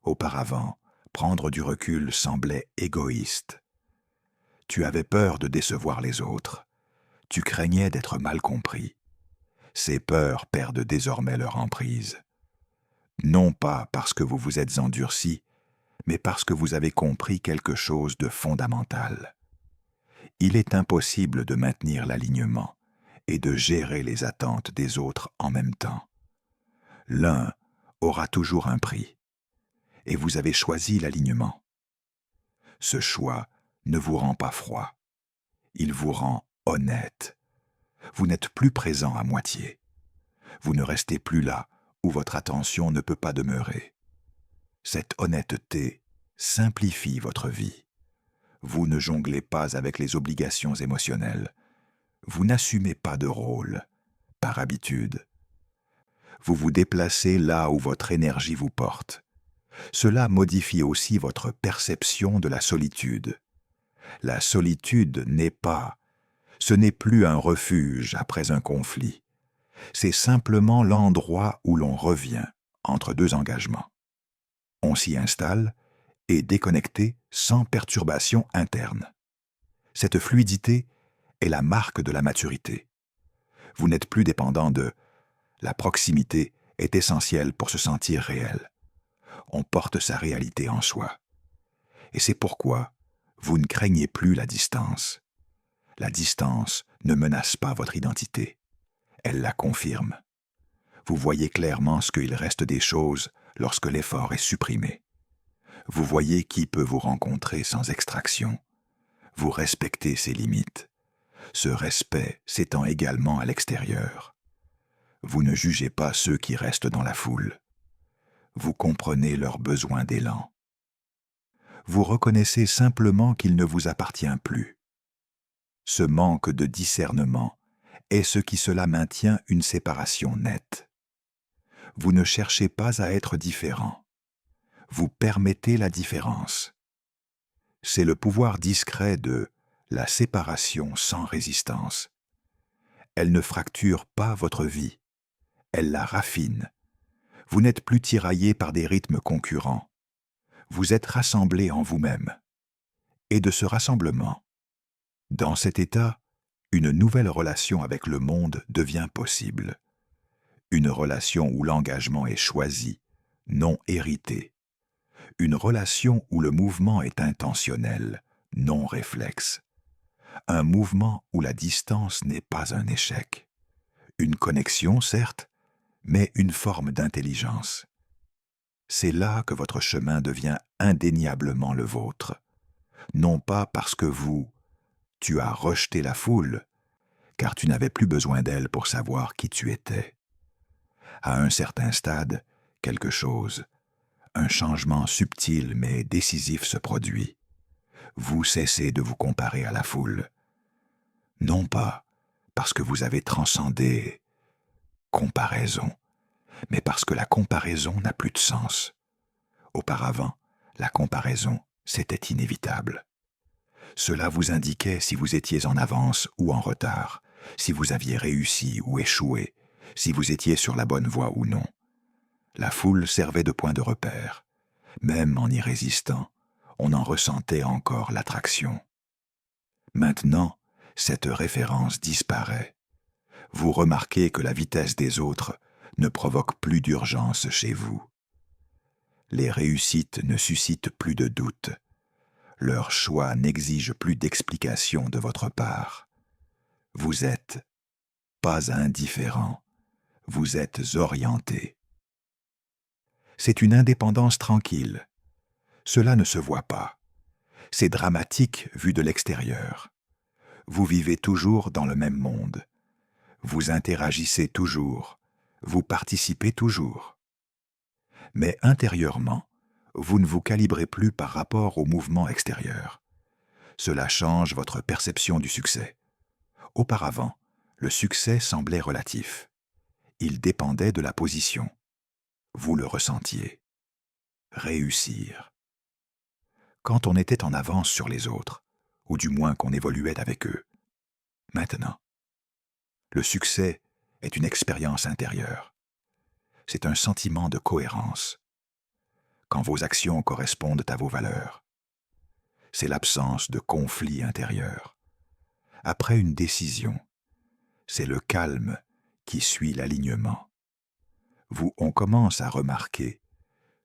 Auparavant, prendre du recul semblait égoïste. Tu avais peur de décevoir les autres. Tu craignais d'être mal compris. Ces peurs perdent désormais leur emprise. Non pas parce que vous vous êtes endurci, mais parce que vous avez compris quelque chose de fondamental. Il est impossible de maintenir l'alignement et de gérer les attentes des autres en même temps. L'un aura toujours un prix, et vous avez choisi l'alignement. Ce choix ne vous rend pas froid. Il vous rend honnête. Vous n'êtes plus présent à moitié. Vous ne restez plus là où votre attention ne peut pas demeurer. Cette honnêteté simplifie votre vie. Vous ne jonglez pas avec les obligations émotionnelles. Vous n'assumez pas de rôle, par habitude. Vous vous déplacez là où votre énergie vous porte. Cela modifie aussi votre perception de la solitude. La solitude ce n'est plus un refuge après un conflit. C'est simplement l'endroit où l'on revient entre deux engagements. On s'y installe et déconnecté sans perturbation interne. Cette fluidité est la marque de la maturité. Vous n'êtes plus dépendant de « la proximité est essentielle pour se sentir réel ». On porte sa réalité en soi. Et c'est pourquoi vous ne craignez plus la distance. La distance ne menace pas votre identité. Elle la confirme. Vous voyez clairement ce qu'il reste des choses lorsque l'effort est supprimé. Vous voyez qui peut vous rencontrer sans extraction. Vous respectez ses limites. Ce respect s'étend également à l'extérieur. Vous ne jugez pas ceux qui restent dans la foule. Vous comprenez leurs besoins d'élan. Vous reconnaissez simplement qu'il ne vous appartient plus. Ce manque de discernement est ce qui cela maintient une séparation nette. Vous ne cherchez pas à être différent. Vous permettez la différence. C'est le pouvoir discret de la séparation sans résistance. Elle ne fracture pas votre vie, elle la raffine. Vous n'êtes plus tiraillé par des rythmes concurrents. Vous êtes rassemblé en vous-même. Et de ce rassemblement, dans cet état, une nouvelle relation avec le monde devient possible. Une relation où l'engagement est choisi, non hérité. Une relation où le mouvement est intentionnel, non réflexe. Un mouvement où la distance n'est pas un échec. Une connexion, certes, mais une forme d'intelligence. C'est là que votre chemin devient indéniablement le vôtre. Non pas parce que tu as rejeté la foule, car tu n'avais plus besoin d'elle pour savoir qui tu étais. À un certain stade, quelque chose, un changement subtil mais décisif se produit. Vous cessez de vous comparer à la foule. Non pas parce que vous avez transcendé comparaison, mais parce que la comparaison n'a plus de sens. Auparavant, la comparaison, c'était inévitable. Cela vous indiquait si vous étiez en avance ou en retard, si vous aviez réussi ou échoué, si vous étiez sur la bonne voie ou non. La foule servait de point de repère. Même en y résistant, on en ressentait encore l'attraction. Maintenant, cette référence disparaît. Vous remarquez que la vitesse des autres ne provoque plus d'urgence chez vous. Les réussites ne suscitent plus de doute. Leur choix n'exige plus d'explication de votre part. Vous êtes pas indifférent, vous êtes orienté. C'est une indépendance tranquille. Cela ne se voit pas. C'est dramatique vu de l'extérieur. Vous vivez toujours dans le même monde. Vous interagissez toujours. Vous participez toujours. Mais intérieurement, vous ne vous calibrez plus par rapport au mouvement extérieur. Cela change votre perception du succès. Auparavant, le succès semblait relatif. Il dépendait de la position. Vous le ressentiez. Réussir. Quand on était en avance sur les autres, ou du moins qu'on évoluait avec eux. Maintenant, le succès est une expérience intérieure. C'est un sentiment de cohérence. Quand vos actions correspondent à vos valeurs. C'est l'absence de conflit intérieur. Après une décision, c'est le calme qui suit l'alignement. On commence à remarquer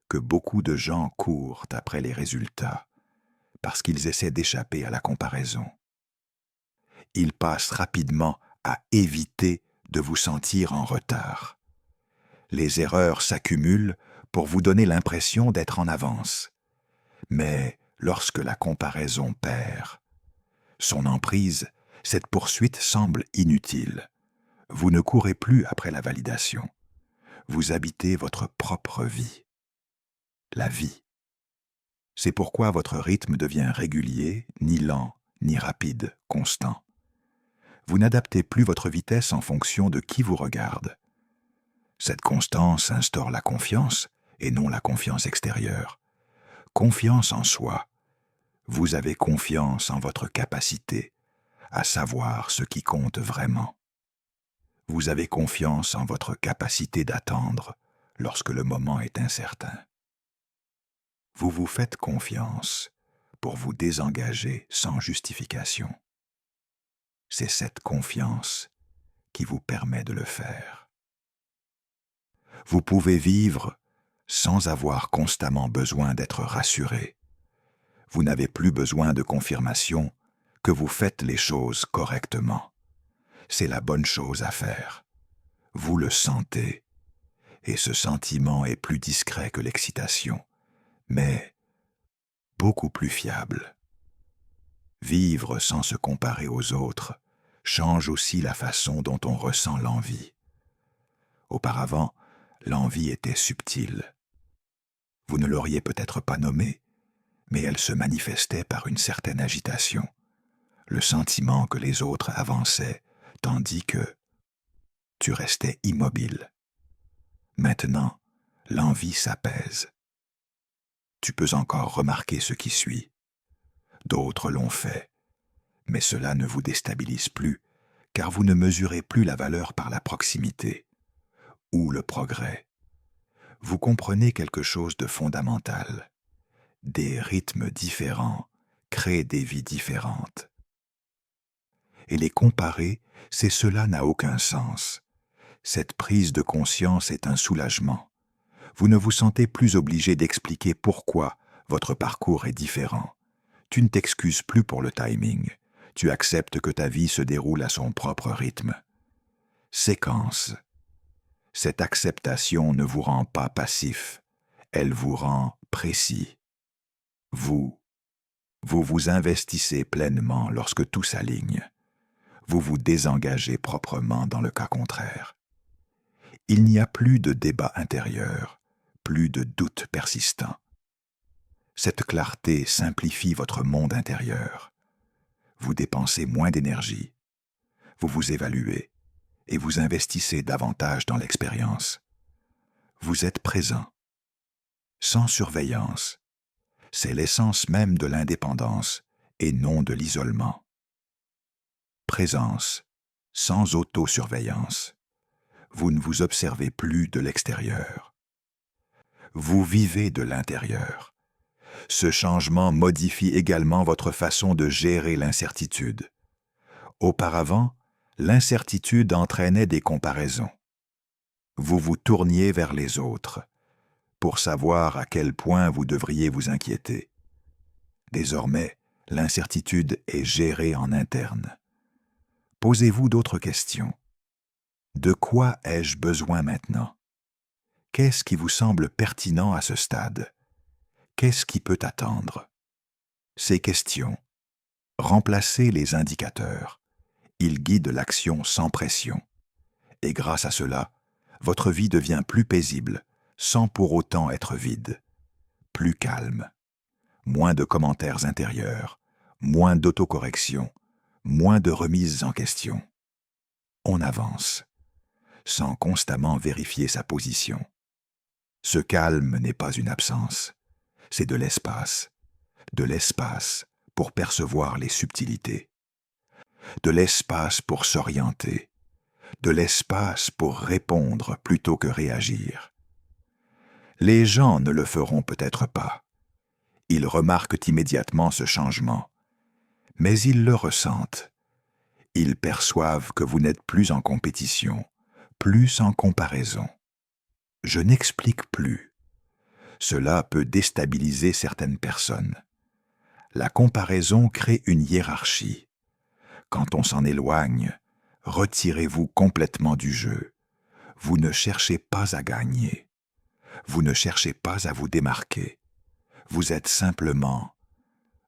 que beaucoup de gens courent après les résultats parce qu'ils essaient d'échapper à la comparaison. Ils passent rapidement à éviter de vous sentir en retard. Les erreurs s'accumulent pour vous donner l'impression d'être en avance. Mais lorsque la comparaison perd son emprise, cette poursuite semble inutile. Vous ne courez plus après la validation. Vous habitez votre propre vie. La vie. C'est pourquoi votre rythme devient régulier, ni lent, ni rapide, constant. Vous n'adaptez plus votre vitesse en fonction de qui vous regarde. Cette constance instaure la confiance, et non la confiance extérieure. Confiance en soi. Vous avez confiance en votre capacité à savoir ce qui compte vraiment. Vous avez confiance en votre capacité d'attendre lorsque le moment est incertain. Vous vous faites confiance pour vous désengager sans justification. C'est cette confiance qui vous permet de le faire. Vous pouvez vivre sans avoir constamment besoin d'être rassuré. Vous n'avez plus besoin de confirmation que vous faites les choses correctement. C'est la bonne chose à faire. Vous le sentez, et ce sentiment est plus discret que l'excitation, mais beaucoup plus fiable. Vivre sans se comparer aux autres change aussi la façon dont on ressent l'envie. Auparavant, l'envie était subtile. Vous ne l'auriez peut-être pas nommée, mais elle se manifestait par une certaine agitation, le sentiment que les autres avançaient, tandis que tu restais immobile. Maintenant, l'envie s'apaise. Tu peux encore remarquer ce qui suit. D'autres l'ont fait, mais cela ne vous déstabilise plus, car vous ne mesurez plus la valeur par la proximité ou le progrès. Vous comprenez quelque chose de fondamental. Des rythmes différents créent des vies différentes. Et les comparer, cela n'a aucun sens. Cette prise de conscience est un soulagement. Vous ne vous sentez plus obligé d'expliquer pourquoi votre parcours est différent. Tu ne t'excuses plus pour le timing. Tu acceptes que ta vie se déroule à son propre rythme. Séquence. Cette acceptation ne vous rend pas passif. Elle vous rend précis. Vous vous investissez pleinement lorsque tout s'aligne. Vous vous désengagez proprement dans le cas contraire. Il n'y a plus de débat intérieur, plus de doute persistant. Cette clarté simplifie votre monde intérieur. Vous dépensez moins d'énergie. Vous vous évaluez et vous investissez davantage dans l'expérience. Vous êtes présent, sans surveillance. C'est l'essence même de l'indépendance et non de l'isolement. Présence, sans autosurveillance. Vous ne vous observez plus de l'extérieur. Vous vivez de l'intérieur. Ce changement modifie également votre façon de gérer l'incertitude. Auparavant, l'incertitude entraînait des comparaisons. Vous vous tourniez vers les autres pour savoir à quel point vous devriez vous inquiéter. Désormais, l'incertitude est gérée en interne. Posez-vous d'autres questions. De quoi ai-je besoin maintenant? Qu'est-ce qui vous semble pertinent à ce stade? Qu'est-ce qui peut attendre? Ces questions, remplacez les indicateurs. Ils guident l'action sans pression. Et grâce à cela, votre vie devient plus paisible, sans pour autant être vide. Plus calme. Moins de commentaires intérieurs, moins d'autocorrection, moins de remises en question. On avance, sans constamment vérifier sa position. Ce calme n'est pas une absence, c'est de l'espace pour percevoir les subtilités, de l'espace pour s'orienter, de l'espace pour répondre plutôt que réagir. Les gens ne le feront peut-être pas. Ils remarquent immédiatement ce changement, mais ils le ressentent. Ils perçoivent que vous n'êtes plus en compétition, plus en comparaison. Je n'explique plus. Cela peut déstabiliser certaines personnes. La comparaison crée une hiérarchie. Quand on s'en éloigne, retirez-vous complètement du jeu. Vous ne cherchez pas à gagner. Vous ne cherchez pas à vous démarquer. Vous êtes simplement,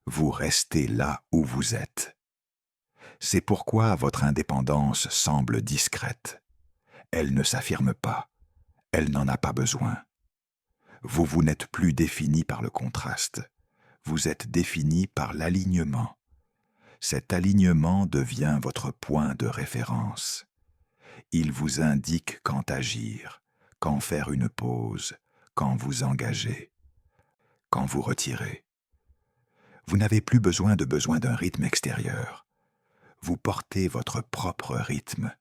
vous restez là où vous êtes. C'est pourquoi votre indépendance semble discrète. Elle ne s'affirme pas. Elle n'en a pas besoin. Vous n'êtes plus défini par le contraste. Vous êtes défini par l'alignement. Cet alignement devient votre point de référence. Il vous indique quand agir, quand faire une pause, quand vous engager, quand vous retirer. Vous n'avez plus besoin d'un rythme extérieur. Vous portez votre propre rythme.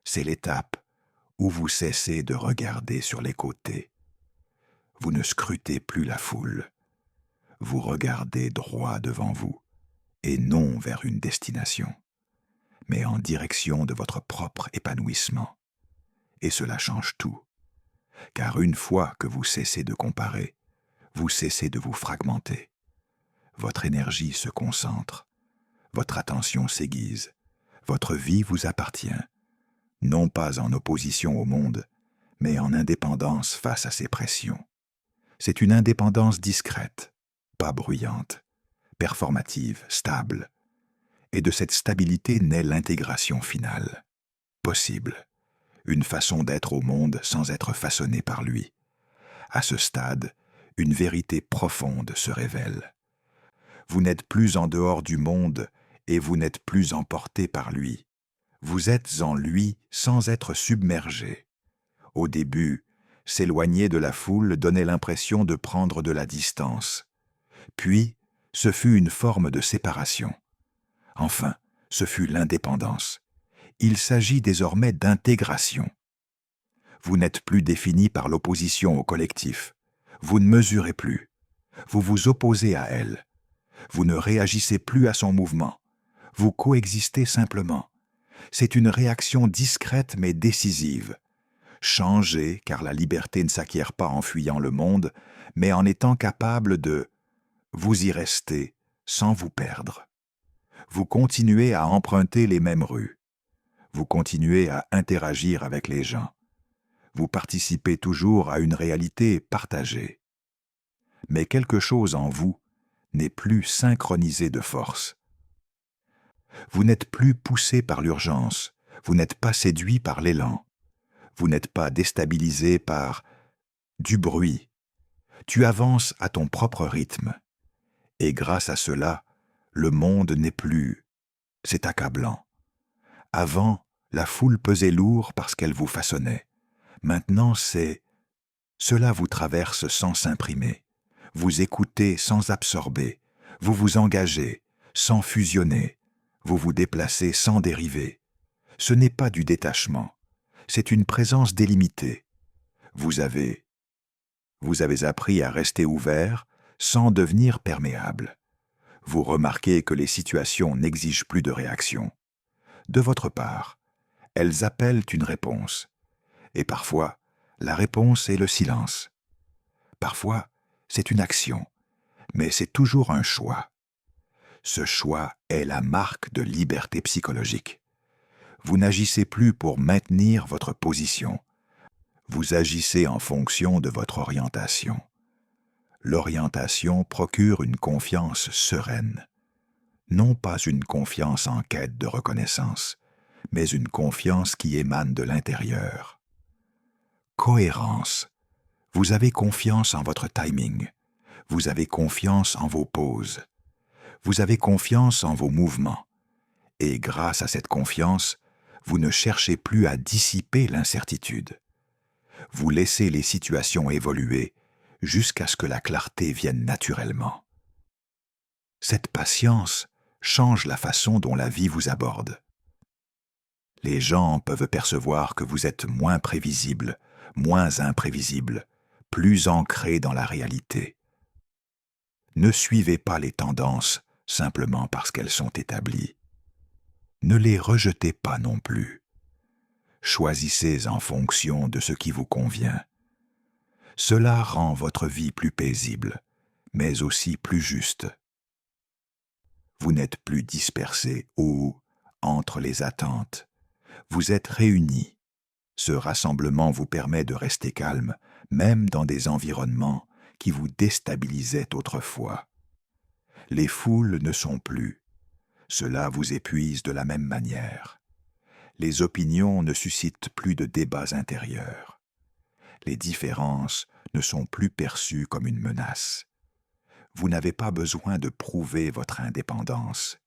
C'est l'étape où vous cessez de regarder sur les côtés. Vous ne scrutez plus la foule. Vous regardez droit devant vous, et non vers une destination, mais en direction de votre propre épanouissement. Et cela change tout, car une fois que vous cessez de comparer, vous cessez de vous fragmenter. Votre énergie se concentre, votre attention s'aiguise, votre vie vous appartient, non pas en opposition au monde, mais en indépendance face à ses pressions. C'est une indépendance discrète, pas bruyante, performative, stable. Et de cette stabilité naît l'intégration finale. Possible, une façon d'être au monde sans être façonné par lui. À ce stade, une vérité profonde se révèle. Vous n'êtes plus en dehors du monde et vous n'êtes plus emporté par lui. Vous êtes en lui sans être submergé. Au début, s'éloigner de la foule donnait l'impression de prendre de la distance. Puis, ce fut une forme de séparation. Enfin, ce fut l'indépendance. Il s'agit désormais d'intégration. Vous n'êtes plus défini par l'opposition au collectif. Vous ne mesurez plus. Vous vous opposez à elle. Vous ne réagissez plus à son mouvement. Vous coexistez simplement. C'est une réaction discrète mais décisive. Changez, car la liberté ne s'acquiert pas en fuyant le monde, mais en étant capable de vous y rester sans vous perdre. Vous continuez à emprunter les mêmes rues. Vous continuez à interagir avec les gens. Vous participez toujours à une réalité partagée. Mais quelque chose en vous n'est plus synchronisé de force. Vous n'êtes plus poussé par l'urgence, vous n'êtes pas séduit par l'élan, vous n'êtes pas déstabilisé par du bruit. Tu avances à ton propre rythme. Et grâce à cela, le monde n'est plus... C'est accablant. Avant, la foule pesait lourd parce qu'elle vous façonnait. Maintenant, c'est... Cela vous traverse sans s'imprimer. Vous écoutez sans absorber. Vous vous engagez sans fusionner. Vous vous déplacez sans dériver. Ce n'est pas du détachement. C'est une présence délimitée. Vous avez appris à rester ouvert sans devenir perméable. Vous remarquez que les situations n'exigent plus de réaction. De votre part, elles appellent une réponse. Et parfois, la réponse est le silence. Parfois, c'est une action, mais c'est toujours un choix. Ce choix est la marque de liberté psychologique. Vous n'agissez plus pour maintenir votre position. Vous agissez en fonction de votre orientation. L'orientation procure une confiance sereine. Non pas une confiance en quête de reconnaissance, mais une confiance qui émane de l'intérieur. Cohérence. Vous avez confiance en votre timing. Vous avez confiance en vos pauses. Vous avez confiance en vos mouvements. Et grâce à cette confiance, vous ne cherchez plus à dissiper l'incertitude. Vous laissez les situations évoluer jusqu'à ce que la clarté vienne naturellement. Cette patience change la façon dont la vie vous aborde. Les gens peuvent percevoir que vous êtes moins prévisible, moins imprévisible, plus ancré dans la réalité. Ne suivez pas les tendances simplement parce qu'elles sont établies. Ne les rejetez pas non plus. Choisissez en fonction de ce qui vous convient. Cela rend votre vie plus paisible, mais aussi plus juste. Vous n'êtes plus dispersé ou entre les attentes. Vous êtes réunis. Ce rassemblement vous permet de rester calme, même dans des environnements qui vous déstabilisaient autrefois. Les foules ne sont plus. Cela vous épuise de la même manière. Les opinions ne suscitent plus de débats intérieurs. Les différences ne sont plus perçues comme une menace. Vous n'avez pas besoin de prouver votre indépendance.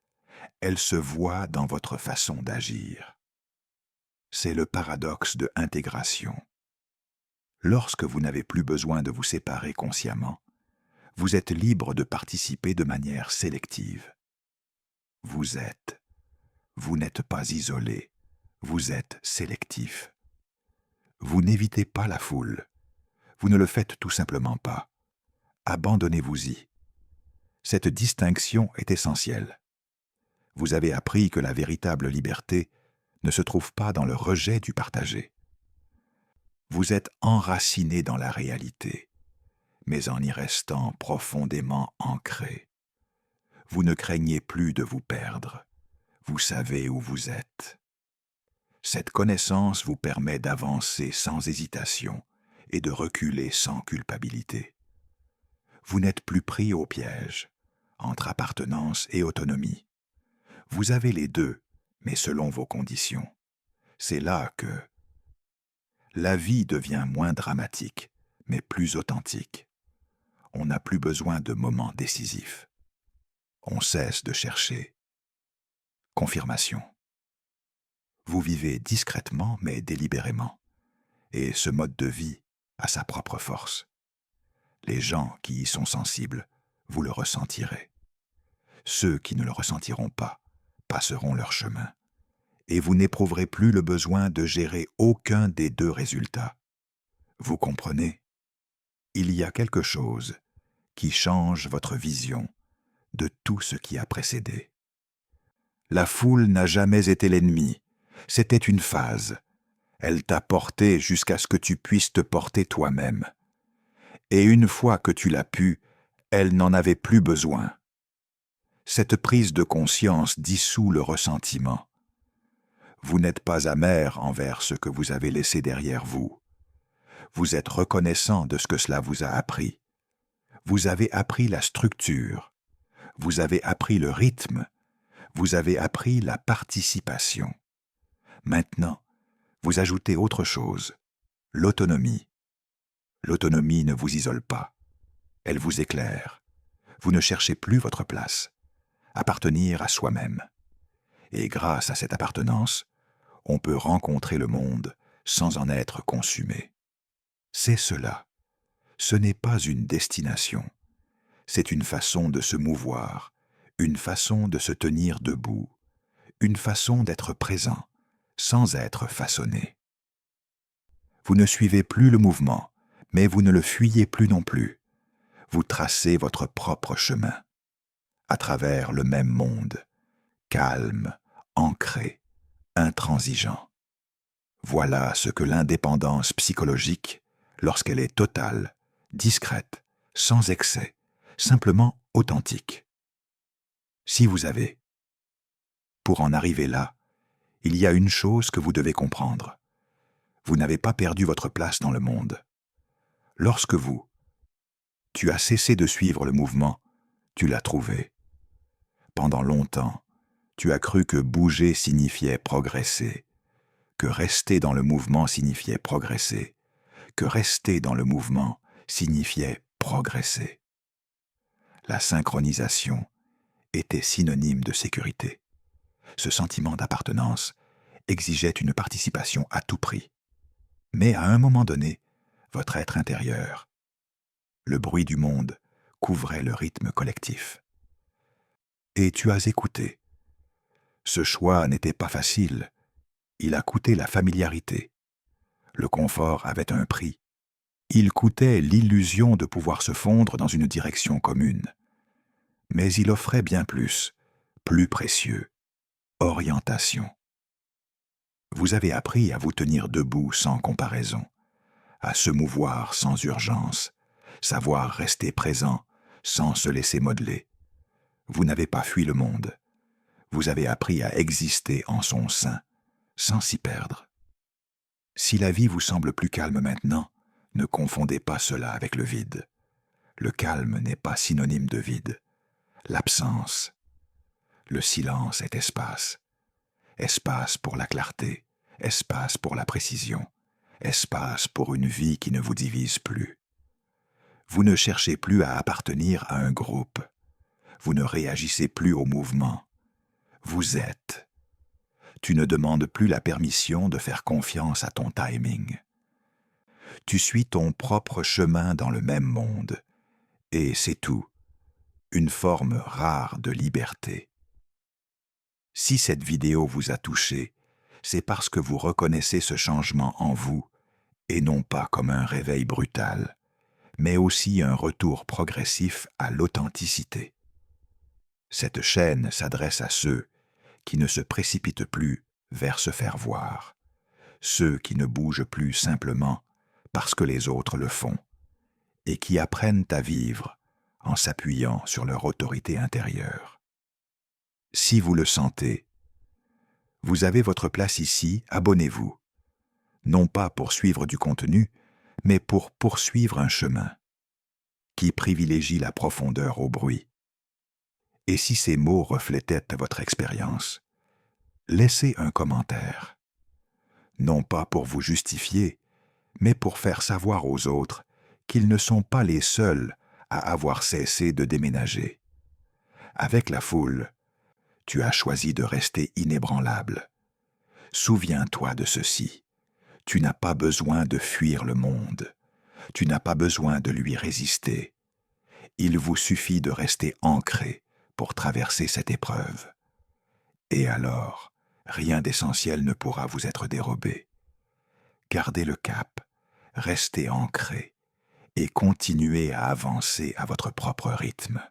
Elle se voit dans votre façon d'agir. C'est le paradoxe de intégration. Lorsque vous n'avez plus besoin de vous séparer consciemment, vous êtes libre de participer de manière sélective. Vous n'êtes pas isolé, vous êtes sélectif. Vous n'évitez pas la foule, vous ne le faites tout simplement pas. Abandonnez-vous-y. Cette distinction est essentielle. Vous avez appris que la véritable liberté ne se trouve pas dans le rejet du partagé. Vous êtes enraciné dans la réalité, mais en y restant profondément ancré. Vous ne craignez plus de vous perdre. Vous savez où vous êtes. Cette connaissance vous permet d'avancer sans hésitation et de reculer sans culpabilité. Vous n'êtes plus pris au piège, entre appartenance et autonomie. Vous avez les deux, mais selon vos conditions. C'est là que la vie devient moins dramatique, mais plus authentique. On n'a plus besoin de moments décisifs. On cesse de chercher. Confirmation. Vous vivez discrètement mais délibérément, et ce mode de vie a sa propre force. Les gens qui y sont sensibles, vous le ressentirez. Ceux qui ne le ressentiront pas passeront leur chemin, et vous n'éprouverez plus le besoin de gérer aucun des deux résultats. Vous comprenez? Il y a quelque chose qui change votre vision de tout ce qui a précédé. La foule n'a jamais été l'ennemi, c'était une phase. Elle t'a porté jusqu'à ce que tu puisses te porter toi-même. Et une fois que tu l'as pu, elle n'en avait plus besoin. Cette prise de conscience dissout le ressentiment. Vous n'êtes pas amer envers ce que vous avez laissé derrière vous. Vous êtes reconnaissant de ce que cela vous a appris. Vous avez appris la structure. Vous avez appris le rythme. Vous avez appris la participation. Maintenant, vous ajoutez autre chose, l'autonomie. L'autonomie ne vous isole pas. Elle vous éclaire. Vous ne cherchez plus votre place. Appartenir à soi-même. Et grâce à cette appartenance, on peut rencontrer le monde sans en être consumé. C'est cela. Ce n'est pas une destination. C'est une façon de se mouvoir, une façon de se tenir debout, une façon d'être présent, sans être façonné. Vous ne suivez plus le mouvement, mais vous ne le fuyez plus non plus. Vous tracez votre propre chemin, à travers le même monde, calme, ancré, intransigeant. Voilà ce que l'indépendance psychologique, lorsqu'elle est totale, discrète, sans excès, simplement authentique. Si vous avez. Pour en arriver là, il y a une chose que vous devez comprendre. Vous n'avez pas perdu votre place dans le monde. Lorsque tu as cessé de suivre le mouvement, tu l'as trouvé. Pendant longtemps, tu as cru que bouger signifiait progresser, que rester dans le mouvement signifiait progresser, que rester dans le mouvement signifiait progresser. La synchronisation était synonyme de sécurité. Ce sentiment d'appartenance exigeait une participation à tout prix. Mais à un moment donné, votre être intérieur, le bruit du monde, couvrait le rythme collectif. Et tu as écouté. Ce choix n'était pas facile. Il a coûté la familiarité. Le confort avait un prix. Il coûtait l'illusion de pouvoir se fondre dans une direction commune. Mais il offrait bien plus précieux, orientation. Vous avez appris à vous tenir debout sans comparaison, à se mouvoir sans urgence, savoir rester présent sans se laisser modeler. Vous n'avez pas fui le monde. Vous avez appris à exister en son sein, sans s'y perdre. Si la vie vous semble plus calme maintenant, ne confondez pas cela avec le vide. Le calme n'est pas synonyme de vide. L'absence. Le silence est espace. Espace pour la clarté, espace pour la précision, espace pour une vie qui ne vous divise plus. Vous ne cherchez plus à appartenir à un groupe. Vous ne réagissez plus au mouvement. Vous êtes. Tu ne demandes plus la permission de faire confiance à ton timing. Tu suis ton propre chemin dans le même monde, et c'est tout, une forme rare de liberté. Si cette vidéo vous a touché, c'est parce que vous reconnaissez ce changement en vous, et non pas comme un réveil brutal, mais aussi un retour progressif à l'authenticité. Cette chaîne s'adresse à ceux qui ne se précipitent plus vers se faire voir, ceux qui ne bougent plus simplement parce que les autres le font, et qui apprennent à vivre en s'appuyant sur leur autorité intérieure. Si vous le sentez, vous avez votre place ici, abonnez-vous, non pas pour suivre du contenu, mais pour poursuivre un chemin qui privilégie la profondeur au bruit. Et si ces mots reflétaient votre expérience, laissez un commentaire, non pas pour vous justifier, mais pour faire savoir aux autres qu'ils ne sont pas les seuls à avoir cessé de déménager. Avec la foule, tu as choisi de rester inébranlable. Souviens-toi de ceci. Tu n'as pas besoin de fuir le monde. Tu n'as pas besoin de lui résister. Il vous suffit de rester ancré pour traverser cette épreuve. Et alors, rien d'essentiel ne pourra vous être dérobé. Gardez le cap, restez ancré et continuez à avancer à votre propre rythme.